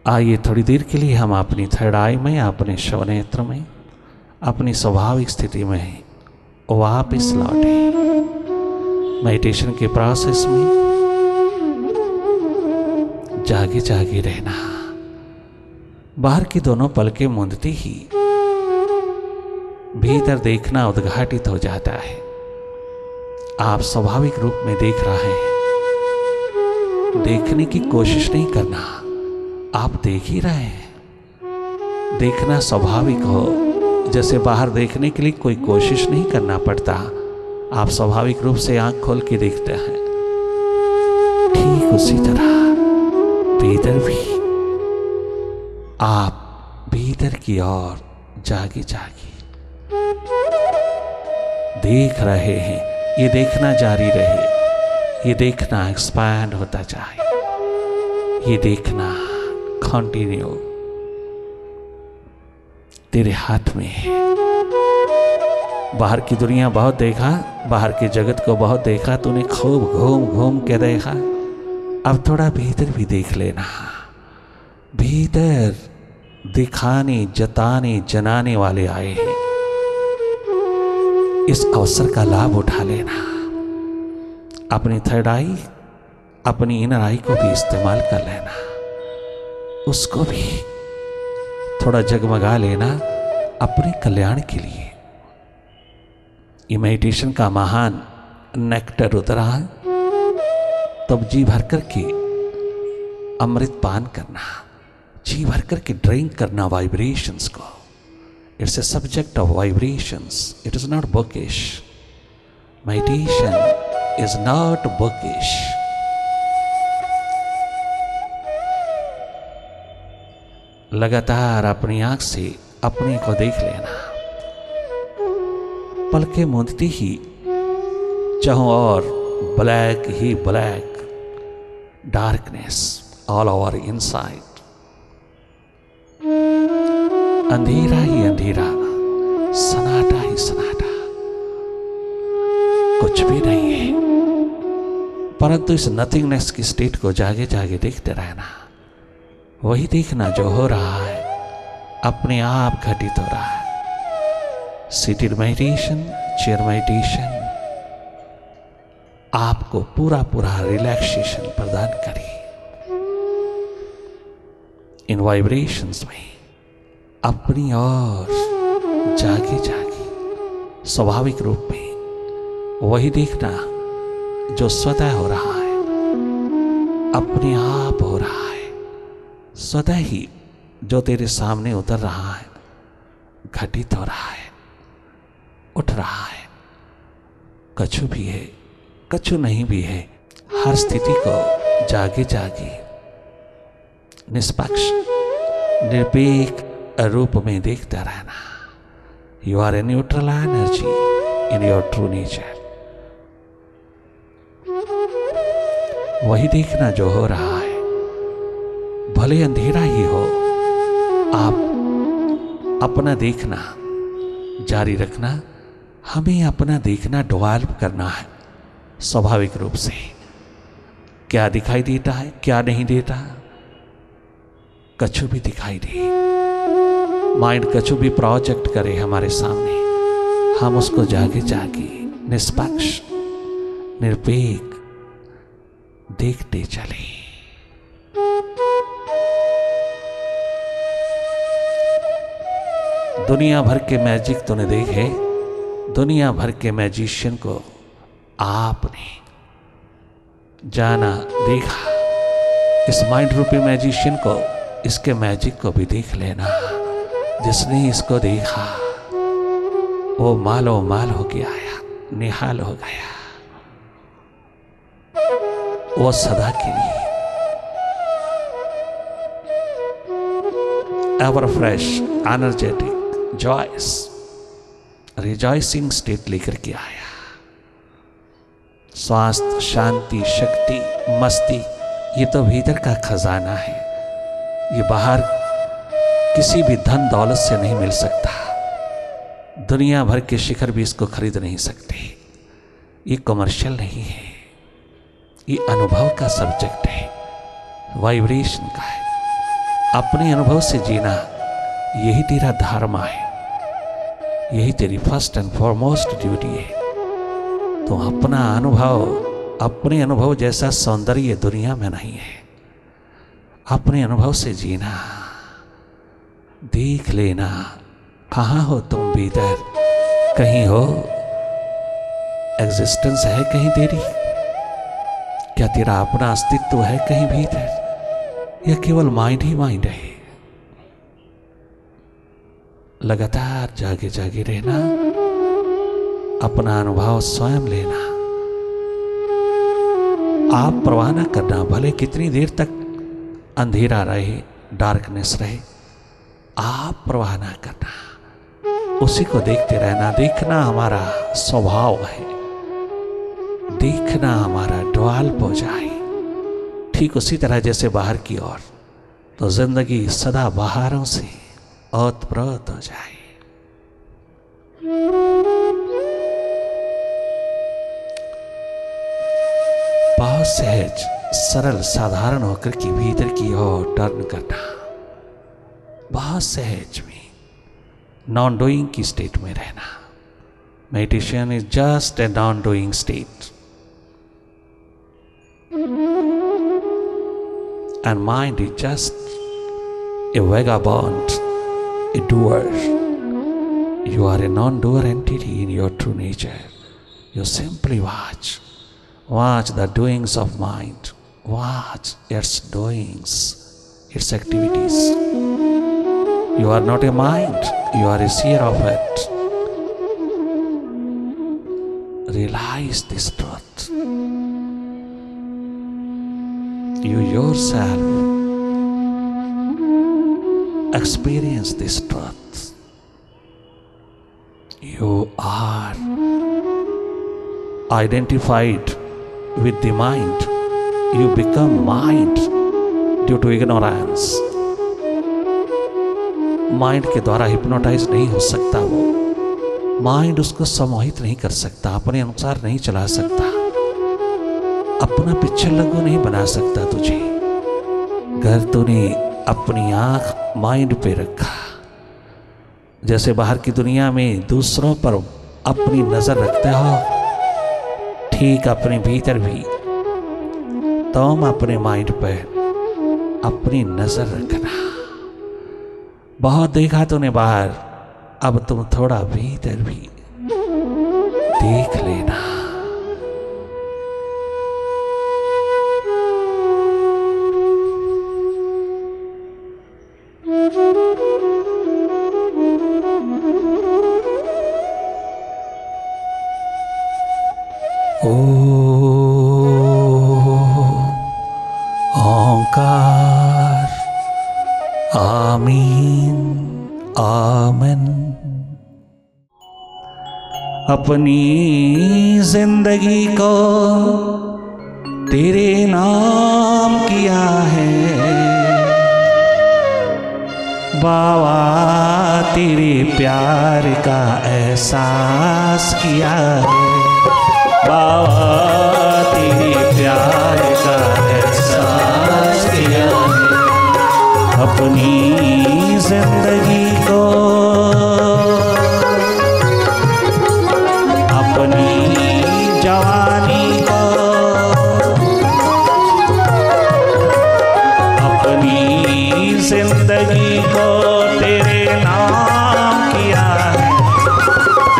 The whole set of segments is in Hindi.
आइए थोड़ी देर के लिए हम अपनी थर्ड आई में, अपने श्रवनेत्र में, अपनी स्वाभाविक स्थिति में वापिस लौटे। मेडिटेशन के प्रोसेस में जागे जागे रहना। बाहर की दोनों पलकें मूंदते ही भीतर देखना उद्घाटित हो जाता है। आप स्वाभाविक रूप में देख रहे हैं। देखने की कोशिश नहीं करना, आप देख ही रहे हैं। देखना स्वाभाविक हो, जैसे बाहर देखने के लिए कोई कोशिश नहीं करना पड़ता। आप स्वाभाविक रूप से आंख खोल के देखते हैं। ठीक उसी तरह भीतर भी आप भीतर की ओर जागे जागे देख रहे हैं। ये देखना जारी रहे, ये देखना एक्सपैंड होता जाए, ये देखना कंटिन्यू तेरे हाथ में है। बाहर की दुनिया बहुत देखा, बाहर के जगत को बहुत देखा, तूने खूब घूम घूम के देखा। अब थोड़ा भीतर भी देख लेना। भीतर दिखाने, जताने, जनाने वाले आए हैं। इस अवसर का लाभ उठा लेना। अपनी थर्ड आई, अपनी इनर आई को भी इस्तेमाल कर लेना। उसको भी थोड़ा जगमगा लेना अपने कल्याण के लिए। ये मेडिटेशन का महान नेक्टर उतरा है, तब जी भर करके अमृत पान करना, जी भर करके ड्रिंक करना वाइब्रेशंस को। It's a subject of vibrations, it is not bookish. Meditation is not bookish. लगातार अपनी आंख से अपने को देख लेना। पलके मूंदती ही चाहों और ब्लैक ही black, darkness all over inside. अंधेरा ही अंधेरा, सन्नाटा ही सन्नाटा, कुछ भी नहीं है। परंतु इस नथिंगनेस की स्टेट को जागे जागे देखते रहना। वही देखना जो हो रहा है अपने आप घटित हो रहा है। सीटेड मेडिटेशन, चेयर मेडिटेशन आपको पूरा पूरा रिलैक्सेशन प्रदान करे। इन वाइब्रेशंस में अपनी ओर जागे जागे स्वाभाविक रूप में वही देखना जो स्वतः हो रहा है, अपने आप हो रहा है। स्वतः ही जो तेरे सामने उतर रहा है, घटित हो रहा है, उठ रहा है। कछु भी है, कछु नहीं भी है। हर स्थिति को जागे जागे निष्पक्ष निरपेक्ष रूप में देखता रहना। You are a neutral energy in your true nature. वही देखना जो हो रहा है, भले अंधेरा ही हो, आप अपना देखना जारी रखना। हमें अपना देखना डेवलप करना है स्वाभाविक रूप से। क्या दिखाई देता है, क्या नहीं देता, कछु भी दिखाई दे, माइंड कछु भी प्रोजेक्ट करे हमारे सामने, हम उसको जागे जागे निष्पक्ष निरपेक्ष देखते चले। दुनिया भर के मैजिक तूने देखे, दुनिया भर के मैजिशियन को आपने जाना, देखा। इस माइंड रूपी मैजिशियन को, इसके मैजिक को भी देख लेना। जिसने इसको देखा वो मालो माल हो गया, निहाल हो गया। वो सदा के लिए ever fresh, energetic, joyous, rejoicing state लेकर के आया। स्वास्थ्य, शांति, शक्ति, मस्ती, ये तो भीतर का खजाना है। ये बाहर किसी भी धन दौलत से नहीं मिल सकता। दुनिया भर के शिखर भी इसको खरीद नहीं सकते। ये कमर्शियल नहीं है, ये अनुभव का सब्जेक्ट है, वाइब्रेशन का है। अपने अनुभव से जीना यही तेरा धर्म है, यही तेरी फर्स्ट एंड फॉरमोस्ट ड्यूटी है। तो अपना अनुभव, अपने अनुभव जैसा सौंदर्य दुनिया में नहीं है। अपने अनुभव से जीना, देख लेना कहाँ हो तुम भीतर, कहीं हो, एग्जिस्टेंस है कहीं तेरी, क्या तेरा अपना अस्तित्व है कहीं भीतर, या केवल माइंड ही माइंड है। लगातार जागे जागे रहना, अपना अनुभव स्वयं लेना। आप परवाह न करना, भले कितनी देर तक अंधेरा रहे, डार्कनेस रहे, आप परवाह ना करना, उसी को देखते रहना। देखना हमारा स्वभाव है, देखना हमारा ड्वाल हो जाए, ठीक उसी तरह जैसे बाहर की ओर, तो जिंदगी सदा बहारों से ओतप्रोत हो जाए। बहुत सहज, सरल, साधारण होकर के भीतर की ओर टर्न करना, बहुत सहज में नॉन डूइंग की स्टेट में रहना। Meditation is just a non doing state, and mind is just a vagabond, a doer. You are a non-doer entity in your true nature. You simply watch the doings of mind, watch its doings, its activities. You are not a mind, you are a seer of it. Realize this truth. You yourself experience this truth. You are identified with the mind. You become mind due to ignorance. Mind के द्वारा हिप्नोटाइज नहीं हो सकता वो, माइंड उसको सम्मोहित नहीं कर सकता, अपने अनुसार नहीं चला सकता, अपना पिक्चर लगो नहीं बना सकता तुझे। घर तूने अपनी आंख माइंड पे रखा, जैसे बाहर की दुनिया में दूसरों पर अपनी नजर रखते हो, ठीक अपने भीतर भी तुम अपने माइंड पर अपनी नजर रखना। बहुत देखा तूने बाहर, अब तुम थोड़ा भीतर भी देख लेना। ओंकार, आमीन आमीन। अपनी जिंदगी को तेरे नाम किया है बाबा, तेरे प्यार का एहसास किया है बाबा, तेरे प्यार का एहसास किया है। अपनी जिंदगी को, अपनी जवानी को, अपनी जिंदगी को तेरे नाम किया है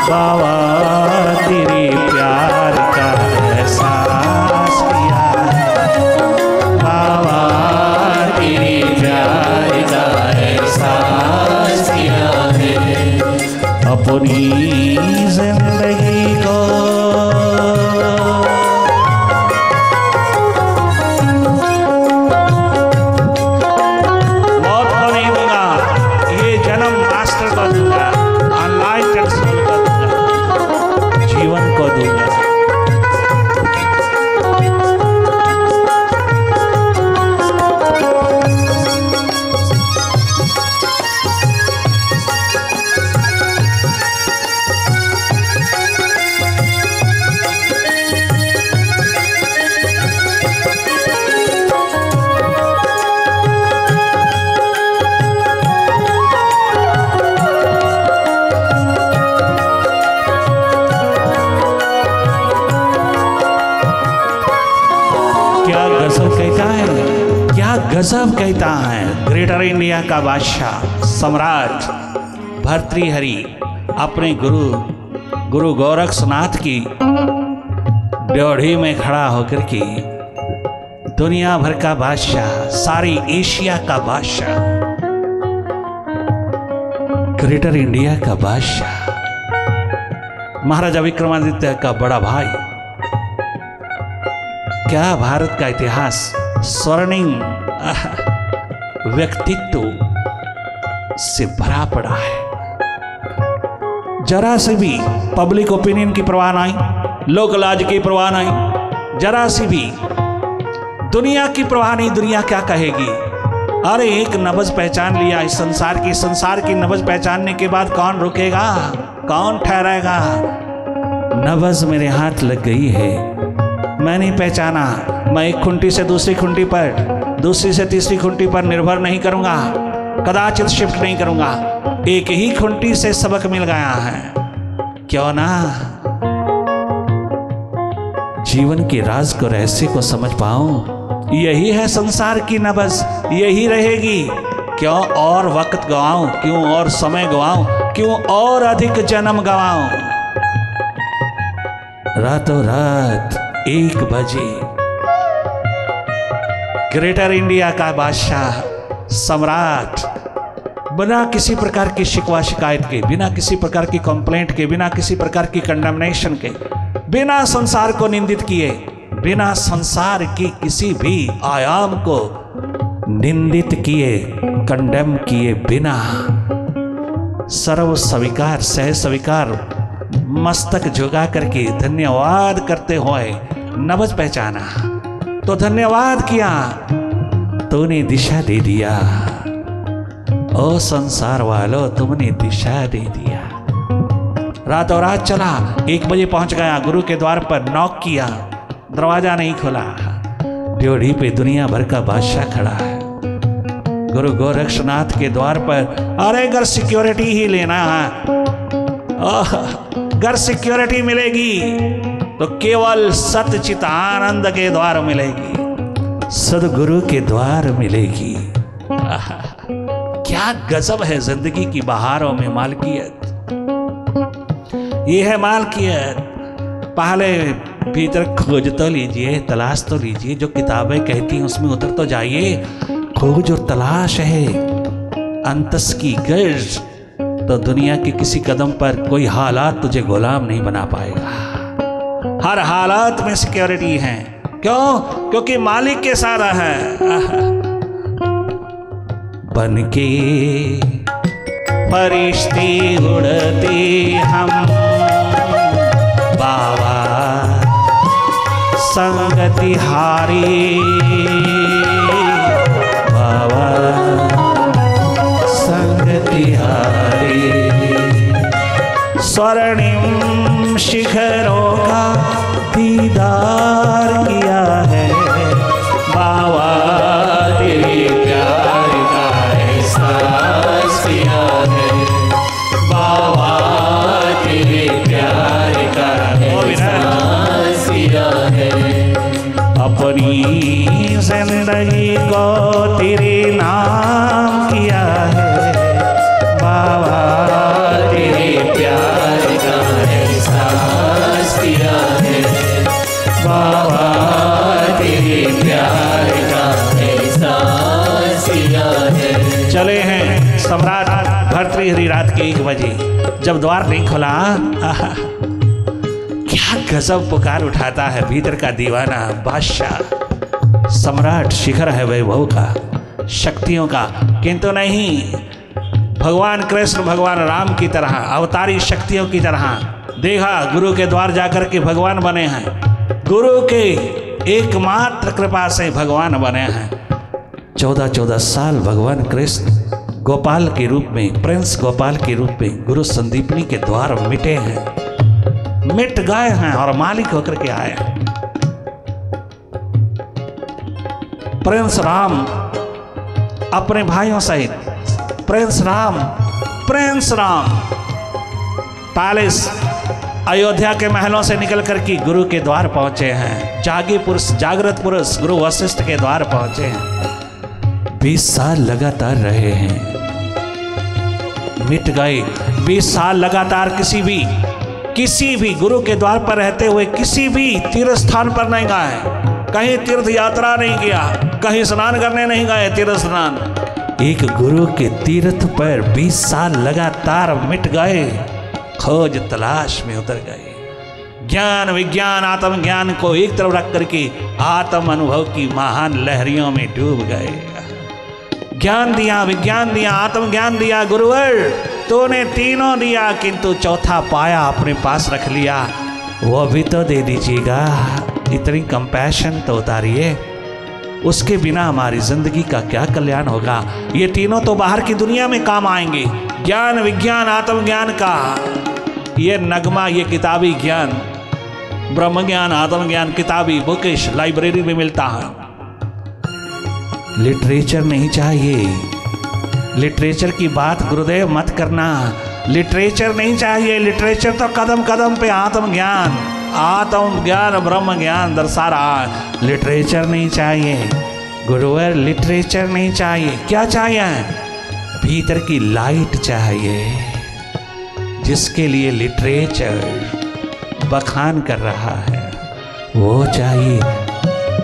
बाबा, तेरे प्यार का एहसास किया है बाबा, तेरे प्यार का एहसास किया है। अपनी जिंदगी को मौत को नहीं दूंगा, ये जन्म मास्टर को दूंगा, अनलाइटेड सोल को दूंगा, जीवन को दूंगा। है, क्या गजब कहता है। ग्रेटर इंडिया का बादशाह सम्राट भर्तृहरि अपने गुरु गोरक्षनाथ की ड्योढ़ी में खड़ा होकर के दुनिया भर का बादशाह, सारी एशिया का बादशाह, ग्रेटर इंडिया का बादशाह, महाराजा विक्रमादित्य का बड़ा भाई, क्या भारत का इतिहास स्वर्णिम व्यक्तित्व से भरा पड़ा है। जरा से भी पब्लिक ओपिनियन की परवाह नहीं, लोक लाज की परवाह नहीं, जरा सी भी दुनिया की परवाह नहीं। दुनिया क्या कहेगी? अरे एक नब्ज पहचान लिया इस संसार की नब्ज पहचानने के बाद कौन रुकेगा, कौन ठहरेगा? नब्ज मेरे हाथ लग गई है, मैंने पहचाना। मैं एक खुंटी से दूसरी खुंटी पर, दूसरी से तीसरी खुंटी पर निर्भर नहीं करूंगा, कदाचित शिफ्ट नहीं करूंगा। एक ही खुंटी से सबक मिल गया है। क्यों ना जीवन के राज को, रहस्य को समझ पाऊं। यही है संसार की नब्ज, यही रहेगी। क्यों और वक्त गवाऊं, क्यों और समय गवाऊं, क्यों और अधिक जन्म गवाऊं। रातों रात 1 बजे ग्रेटर इंडिया का बादशाह सम्राट बिना किसी प्रकार की शिकवा शिकायत के, बिना किसी प्रकार की कंप्लेंट के, बिना किसी प्रकार की कंडेमनेशन के, बिना संसार को निंदित किए, बिना संसार की किसी भी आयाम को निंदित किए, कंडेम किए बिना, सर्व स्वीकार सह स्वीकार मस्तक झुका करके धन्यवाद करते हुए नब्ज पहचाना। तो धन्यवाद किया, तूने दिशा दे दिया। ओ संसार वालों, तुमने दिशा दे दिया। रातों रात चला, 1 बजे पहुंच गया, गुरु के द्वार पर नॉक किया, दरवाजा नहीं खुला। ड्योढ़ी पे दुनिया भर का बादशाह खड़ा है, गुरु गोरक्षनाथ के द्वार पर। अरे अगर सिक्योरिटी ही लेना है, अगर सिक्योरिटी मिलेगी तो केवल सतचित आनंद के द्वार मिलेगी, सदगुरु के द्वार मिलेगी। क्या गजब है जिंदगी की बहारों में मालकियत। ये है मालकियत। पहले भीतर खोज तो लीजिए, तलाश तो लीजिए, जो किताबें कहती हैं उसमें उतर तो जाइए। खोज और तलाश है अंतस की गर्ज, तो दुनिया के किसी कदम पर कोई हालात तुझे गुलाम नहीं बना पाएगा। हर हालात में सिक्योरिटी है। क्यों? क्योंकि मालिक के सारा है। बनके फरिश्ते उड़ते हम बाबा संगति हारी, बाबा संगति हारी। स्वर्णिम शिखरों का दीदार किया है बाबा, तेरे प्यार का एहसास किया है बाबा, तेरे प्यार का एहसास किया है। अपनी जिंदगी को तेरे नाम किया है बाबा, तेरे प्यार का एहसास किया है बाबा, तेरे प्यार का एहसास किया है। चले हैं सम्राट भर्तृहरि रात के 1 बजे, जब द्वार नहीं खुला, क्या गजब पुकार उठाता है भीतर का दीवाना बादशाह। सम्राट शिखर है वैभव का, शक्तियों का, किंतु नहीं भगवान कृष्ण भगवान राम की तरह अवतारी शक्तियों की तरह। देखा गुरु के द्वार जाकर के भगवान बने हैं, गुरु के एकमात्र कृपा से भगवान बने हैं। 14-14 साल भगवान कृष्ण गोपाल के रूप में, प्रिंस गोपाल के रूप में गुरु संदीपनी के द्वार मिटे हैं, मिट गए हैं और मालिक होकर के आए हैं। प्रिंस राम अपने भाइयों सहित, प्रिंस राम पैलेस अयोध्या के महलों से निकल कर के गुरु के द्वार पहुंचे हैं। जागृत पुरुष गुरु वशिष्ठ के द्वार पहुंचे हैं। 20 साल लगातार रहे हैं, मिट गए। 20 साल लगातार किसी भी गुरु के द्वार पर रहते हुए किसी भी तीर्थ स्थान पर नहीं गए, कहीं तीर्थ यात्रा नहीं किया, कहीं स्नान करने नहीं गए, तीर्थ स्नान। एक गुरु के तीर्थ पर 20 साल लगातार मिट गए, खोज तलाश में उतर गए। ज्ञान विज्ञान आत्मज्ञान को एक तरफ रख करके आत्म अनुभव की महान लहरियों में डूब गए। ज्ञान दिया, विज्ञान दिया, आत्मज्ञान दिया गुरुवर, तूने तीनों दिया, किंतु चौथा पाया अपने पास रख लिया, वो भी तो दे दीजिएगा। इतनी कंपैशन तो उतारिए, उसके बिना हमारी जिंदगी का क्या कल्याण होगा। ये तीनों तो बाहर की दुनिया में काम आएंगे, ज्ञान विज्ञान आत्मज्ञान का ये नगमा, ये किताबी ज्ञान, ब्रह्म ज्ञान आत्मज्ञान किताबी बुकिश लाइब्रेरी में मिलता है। लिटरेचर नहीं चाहिए, लिटरेचर की बात गुरुदेव मत करना। लिटरेचर नहीं चाहिए, लिटरेचर तो कदम कदम पे आत्मज्ञान ब्रह्म ज्ञान दर्शा रहा है। लिटरेचर नहीं चाहिए गुरुवर, लिटरेचर नहीं चाहिए। क्या चाहिए? भीतर की लाइट चाहिए, जिसके लिए लिटरेचर बखान कर रहा है, वो चाहिए।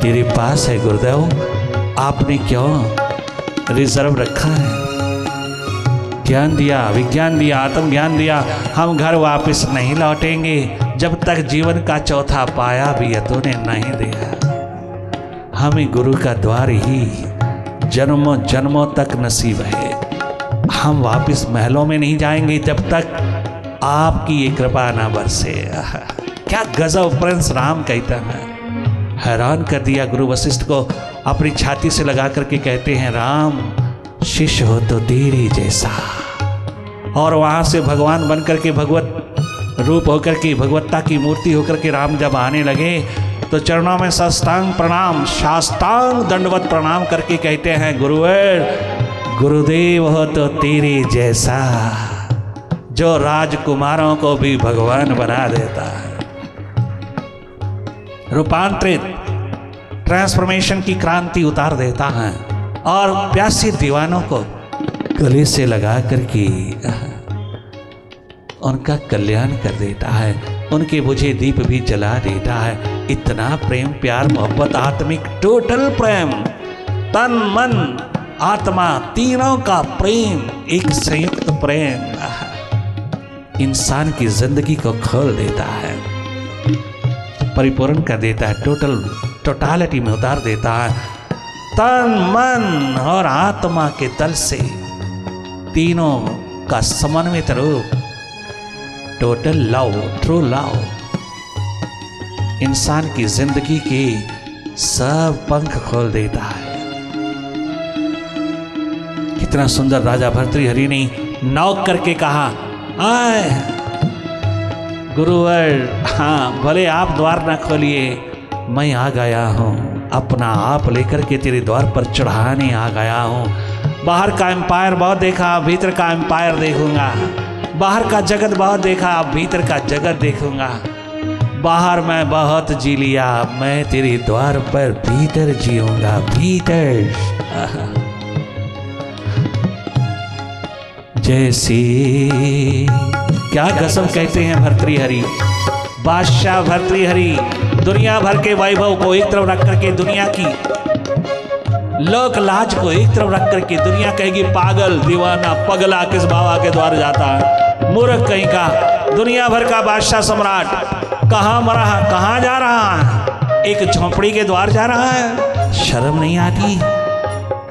तेरे पास है गुरुदेव, आपने क्यों रिजर्व रखा है? ज्ञान दिया, विज्ञान दिया, आत्मज्ञान दिया, हम घर वापस नहीं लौटेंगे जब तक जीवन का चौथा पाया भी तूने नहीं दिया। हमें गुरु का द्वार ही जन्मों जन्मों तक नसीब है। हम वापस महलों में नहीं जाएंगे जब तक आपकी ये कृपा ना बरसे। क्या गजब प्रिंस राम कहता है, हैरान कर दिया गुरु वशिष्ठ को। अपनी छाती से लगा करके कहते हैं, राम शिष्य हो तो तेरे जैसा। और वहां से भगवान बन करके भगवत रूप होकर के भगवत्ता की मूर्ति होकर के राम जब आने लगे तो चरणों में साष्टांग प्रणाम, साष्टांग दंडवत प्रणाम करके कहते हैं, गुरुदेव हो तो तेरे जैसा, जो राजकुमारों को भी भगवान बना देता है। रूपांतरित ट्रांसफॉर्मेशन की क्रांति उतार देता है और प्यासे दीवानों को गले से लगा करके उनका कल्याण कर देता है, उनके बुझे दीप भी जला देता है। इतना प्रेम प्यार मोहब्बत आत्मिक टोटल प्रेम, तन मन आत्मा तीनों का प्रेम, एक संयुक्त प्रेम इंसान की जिंदगी को खोल देता है, परिपूर्ण कर देता है, टोटालिटी में उतार देता है। तन मन और आत्मा के तल से तीनों का समन्वित रूप, टोटल लव, ट्रू लव, इंसान की जिंदगी के सब पंख खोल देता है। कितना सुंदर राजा भर्तृहरि ने नौक करके कहा, आए गुरुवर, हाँ भले आप द्वार ना खोलिए, मैं आ गया हूँ, अपना आप लेकर के तेरे द्वार पर चढ़ाने आ गया हूँ। बाहर का एम्पायर बहुत देखा, भीतर का एम्पायर देखूंगा। बाहर का जगत बहुत देखा, भीतर का जगत देखूंगा। बाहर मैं बहुत जी लिया, मैं तेरे द्वार पर भीतर जीऊंगा, भीतर। जैसे क्या कसम कहते हैं भर्तृहरि, बादशाह भर्तृहरि दुनिया भर के वैभव को एक तरफ रख करके, दुनिया की लोक लाज को एक तरफ रख करके, दुनिया कहेगी पागल दीवाना पगला किस बाबा के द्वार जाता है, मूर्ख कहीं का। दुनिया भर का बादशाह सम्राट कहाँ मरा है, कहाँ जा रहा है, एक झोंपड़ी के द्वार जा रहा है। शर्म नहीं आती?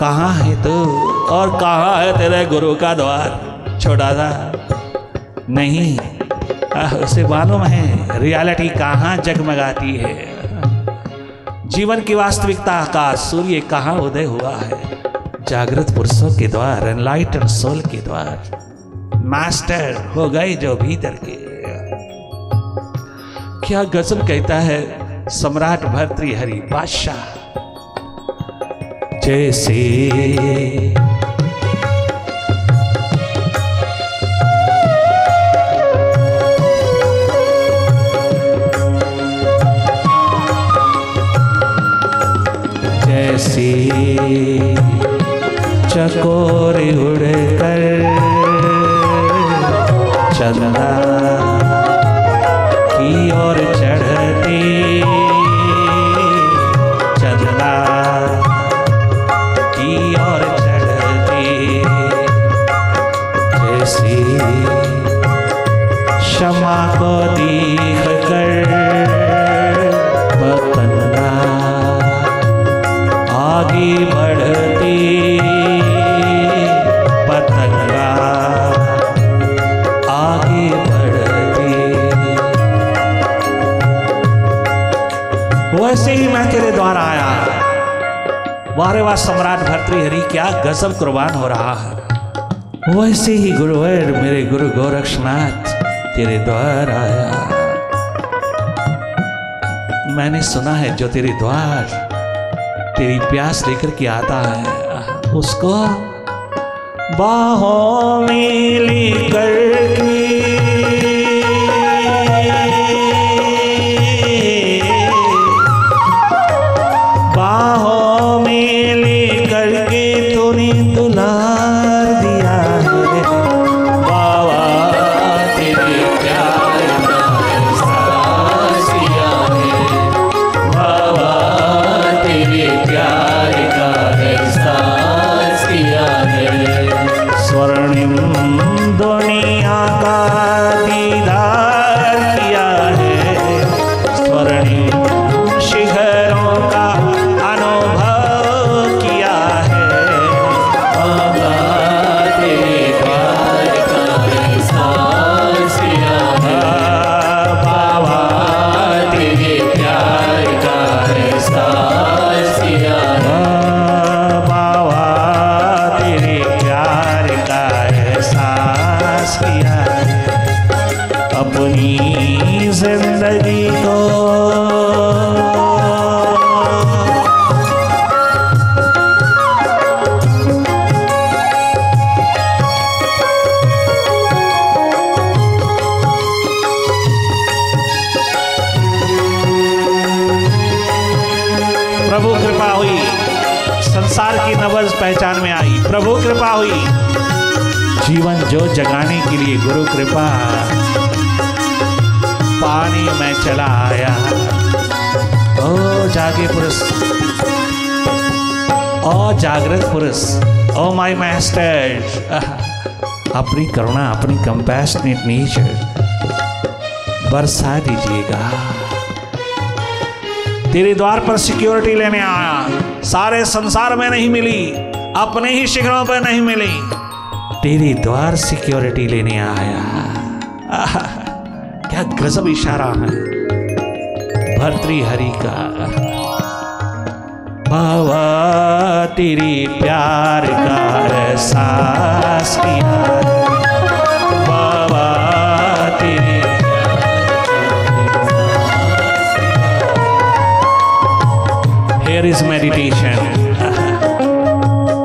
कहाँ है तू और कहाँ है तेरे गुरु का द्वार? छोटा सा नहीं, उसे मालूम है रियलिटी कहाँ जगमगाती है, जीवन की वास्तविकता का सूर्य कहाँ उदय हुआ है। जागृत पुरुषों के द्वार, एनलाइटन सोल के द्वार मास्टर हो गए जो भीतर के। क्या गजब कहता है सम्राट भर्तृहरि बादशाह। जैसे चकोर उड़कर चंदा की ओर चढ़ती, चंदा की ओर चढ़ती, जैसी क्षमा को देख कर पतंगा आगे बढ़ती, पतंगा आगे बढ़ती। वैसे ही मैं तेरे द्वारा आया। वारे वाह सम्राट भर्तृहरि, क्या गजब कुर्बान हो रहा है। वैसे ही गुरुवर मेरे गुरु गोरक्षनाथ तेरे द्वार आया। मैंने सुना है जो तेरे द्वार तेरी प्यास लेकर के आता है, उसको बाहों में लेकर के बाहों में लेकर के तूने दुलार दिया है। बाबा तेरे प्यार का एहसास किया है, बाबा तेरे प्यार का एहसास किया है। स्वर्णिम दुनिया का दीदार किया है, स्वर्णिम शिखरों का अनुभव किया है। बाबा तेरे प्यार का एहसास किया है, बाबा तेरे प्यार का एहसास किया है, बाबा तेरे प्यार का एहसास किया है। अपनी जिंदगी को प्रभु कृपा हुई, संसार की नब्ज पहचान में आई। प्रभु कृपा हुई, जीवन जो जगाने के लिए गुरु कृपा पानी में चला आया। ओ जागे पुरुष, ओ जागृत पुरुष, ओ माय मास्टर, अपनी करुणा, अपनी कंपैशनेट नेचर बरसा दीजिएगा। तेरे द्वार पर सिक्योरिटी लेने आया, सारे संसार में नहीं मिली, अपने ही शिखरों पर नहीं मिली, तेरे द्वार सिक्योरिटी लेने आया। क्या गजब इशारा है भर्तृहरि का। बाबा तेरे प्यार का एहसास किया है, बाबा तेरे Here is meditation.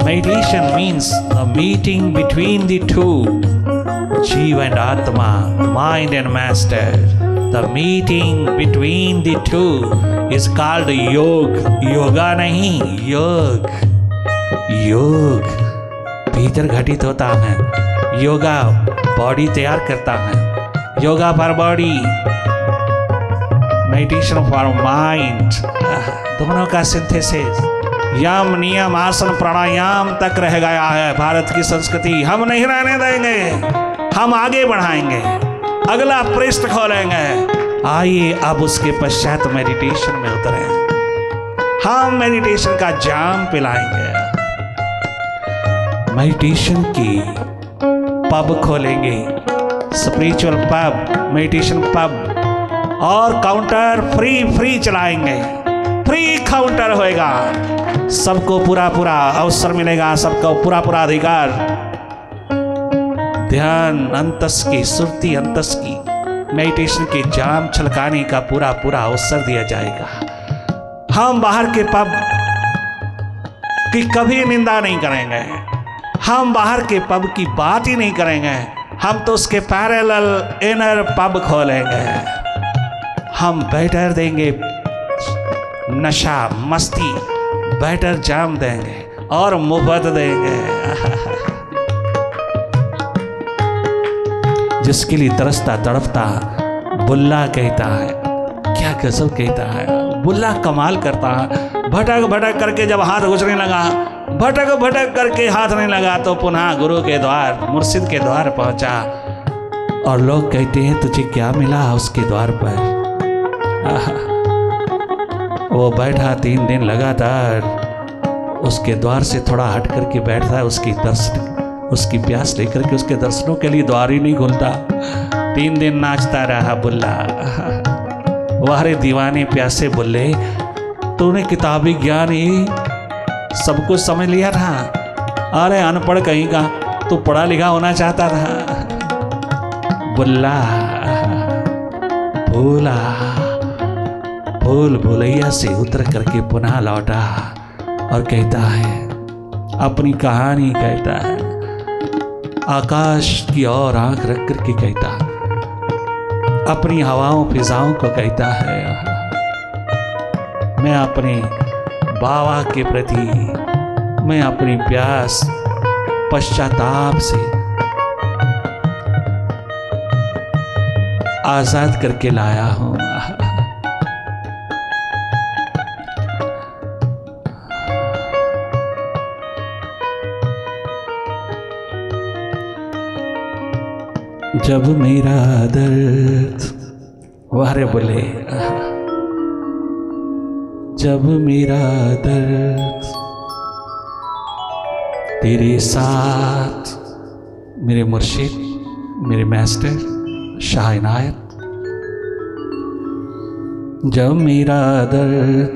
Meditation means a meeting between the two, Jiva and Atma, mind and master. The meeting between the two is called योग। योगा नहीं, योग। योग भीतर घटित होता है, योगा बॉडी तैयार करता है, yoga for body, meditation for mind. दोनों का सिंथेसिस, यम नियम आसन प्राणायाम तक रह गया है भारत की संस्कृति। हम नहीं रहने देंगे, हम आगे बढ़ाएंगे, अगला पृष्ठ खोलेंगे। आइए अब उसके पश्चात मेडिटेशन में उतरे, हम मेडिटेशन का जाम पिलाएंगे। मेडिटेशन की पब खोलेंगे, स्पिरिचुअल पब, मेडिटेशन पब, और काउंटर फ्री चलाएंगे। फ्री काउंटर होएगा, सबको पूरा अवसर मिलेगा, सबको पूरा अधिकार। ध्यान अंतस की, सुरती अंतस की, मेडिटेशन के जाम छलकाने का पूरा अवसर दिया जाएगा। हम बाहर के पब की कभी निंदा नहीं करेंगे, हम बाहर के पब की बात ही नहीं करेंगे, हम तो उसके पैरेलल इनर पब खोलेंगे। हम बैटर देंगे, नशा मस्ती बैटर जाम देंगे और मुफ्त देंगे। जिसके लिए तरसता तड़पता बुल्ला कहता है, क्या गजब कहता है। बुल्ला कमाल करता है। भटक भटक करके जब हाथ घुसने लगा, भटक भटक करके हाथ नहीं लगा, तो पुनः गुरु के द्वार, मुर्शिद के द्वार पहुंचा। और लोग कहते हैं तुझे क्या मिला उसके द्वार पर। वो बैठा 3 दिन लगातार उसके द्वार से थोड़ा हट करके बैठता है। उसकी प्यास लेकर के उसके दर्शनों के लिए द्वार ही नहीं खुलता। 3 दिन नाचता रहा बुल्ला। वारे दीवाने प्यासे बुल्ले, तूने किताबी ज्ञान ही सब कुछ समझ लिया था। अरे अनपढ़ कहीं का, तू पढ़ा लिखा होना चाहता था। बुल्ला भूला, भूल भूलैया से उतर करके पुनः लौटा और कहता है, अपनी कहानी कहता है, आकाश की ओर आंख रख करके कहता, अपनी हवाओं फिजाओं को कहता है, मैं अपने बाबा के प्रति मैं अपनी प्यास पश्चाताप से आजाद करके लाया हूं। जब मेरा दर्द, वारे बोले, जब मेरा दर्द तेरे साथ, मेरे मुर्शिद, मेरे मास्टर शाह इनायत, जब मेरा दर्द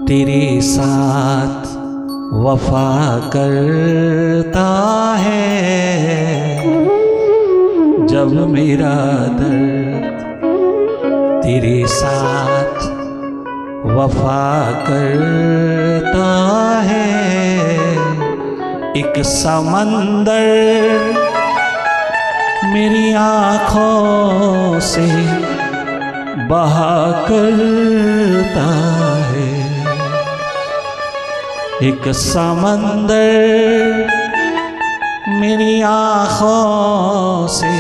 तेरे साथ वफा करता है, जब मेरा दर्द तेरे साथ वफा करता है, एक समंदर मेरी आँखों से बहा करता है, एक समंदर मेरी आँखों से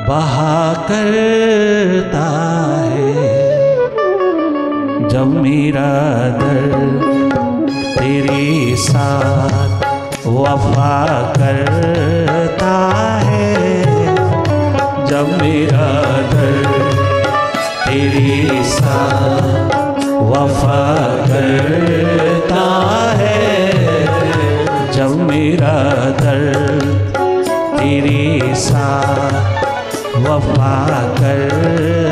बहा करता है, जब मेरा दर्द तेरे साथ वफा करता है, जब मेरा दर्द तेरे साथ वफा करता है, जब मेरा दर्द तेरे साथ वफा कर